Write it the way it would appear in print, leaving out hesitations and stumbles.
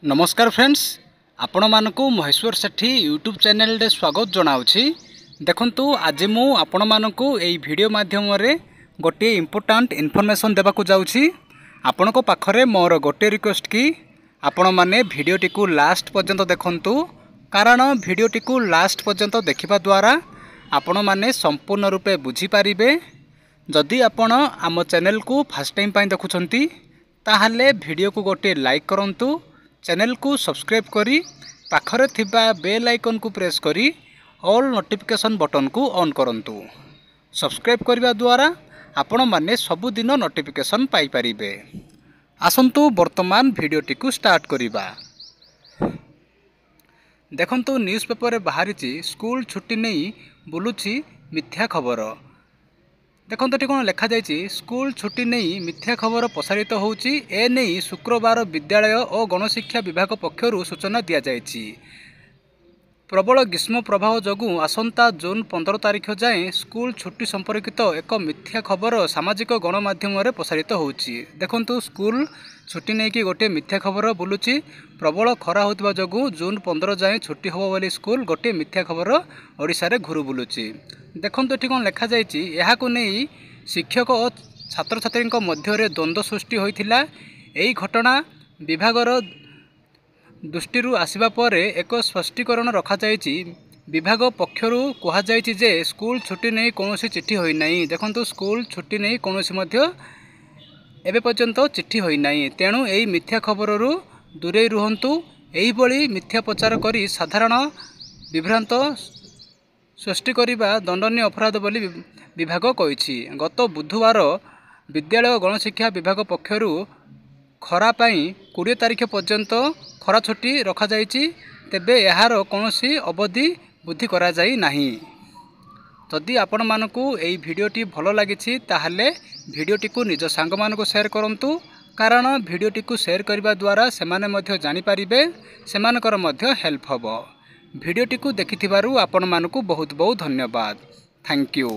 नमस्कार फ्रेंड्स, आपण मानकु महेश्वर सेठी YouTube channel रे स्वागत जनाउछि। देखंतु आज मु आपण मानकु एई वीडियो माध्यम रे गोटे इंपोर्टेंट इन्फॉर्मेशन देबाकू जाउछि। आपनको पाखरे मोर गोटे रिक्वेस्ट कि आपण माने वीडियोटी को लास्ट पर्यंत देखंतु, कारण वीडियोटी को लास्ट पर्यंत देखिबा द्वारा आपण माने संपूर्ण रूपे बुझी पारिबे। जदि आपण आम चैनल को फर्स्ट टाइम पई देखुछंती ताहाले वीडियो को गोटे लाइक करंतु, चैनल को सब्सक्राइब करी पाखरे थिबा बेल आइकन को प्रेस करी ऑल नोटिफिकेशन बटन को ऑन करंतु। सब्सक्राइब करबा द्वारा आपण माने सबुदिन नोटिफिकेशन पाई परिबे। आसंतु वर्तमान वीडियोटी को स्टार्ट करिबा। देखंतु न्यूज़ पेपर रे बाहरिची स्कूल छुट्टी नहीं बुलुची मिथ्या खबर। देखते कौन लिखा जाइए, स्कूल छुट्टी नहीं मिथ्या खबर प्रसारित होउची। ए नहीं शुक्रवार विद्यालय और गणशिक्षा विभाग पक्षरु सूचना दि जाइए। प्रबल ग्रीष्म प्रभाव जोगु आसंता जून 15 तारिख जाए स्कूल छुट्टी संपर्कित एक मिथ्या खबर सामाजिक गणमाध्यम रे प्रसारित होउची। देखंतु स्कूल छुट्टी नहीं कि गोटे मिथ्या खबर बुलुची। प्रबल खरा होतिबा जोगु जून 15 जाए छुट्टी होबो बोली स्कूल गोटे मिथ्या खबर ओडिशा रे घुरु बुलुची। देखंतु एठी कोन लिखा जाइए, एहाकु नहीं शिक्षक और छात्र छात्री मध्य द्वंद्व सृष्टि होइथिला। एई घटना विभागर दृष्टि आसिबा परे एक स्पष्टीकरण रखा जाइए। विभाग पक्षरु कहा जाइए जे स्कूल छुट्टी नहीं कौनसी चिट्ठी होई नहीं। देखंतु स्कूल छुट्टी नहीं कौनसी मध्य एबे पर्यंत चिट्ठी होई नहीं। तेणु एई मिथ्या खबररू दूरे रुहंतु। एही बळी मिथ्या प्रचार करी साधारण विभ्रांत सृष्टि करिबा दंडनीय अपराध बोली विभाग कहिछि। गत बुधवार विद्यालय गणशिक्षा विभाग पक्षरु खरा पाई 20 तारिख पर्यंत खरा छुट्टी रखा जाइछि। तेबे यार कौनसी अवधि बुद्धि करा जाई नाही। जदि आपण मानकु एई वीडियोटी भलो लागिछि ताहाले वीडियोटी को निज सांग मानकु शेयर करंतु, कारण वीडियोटी को शेयर करबा द्वारा सेमाने मध्य जानि पारिबे, सेमानकर मध्य हेल्प हबो। वीडियोटी को देखिथिबारु आपण मानकु बहुत बहुत धन्यवाद। Thank you.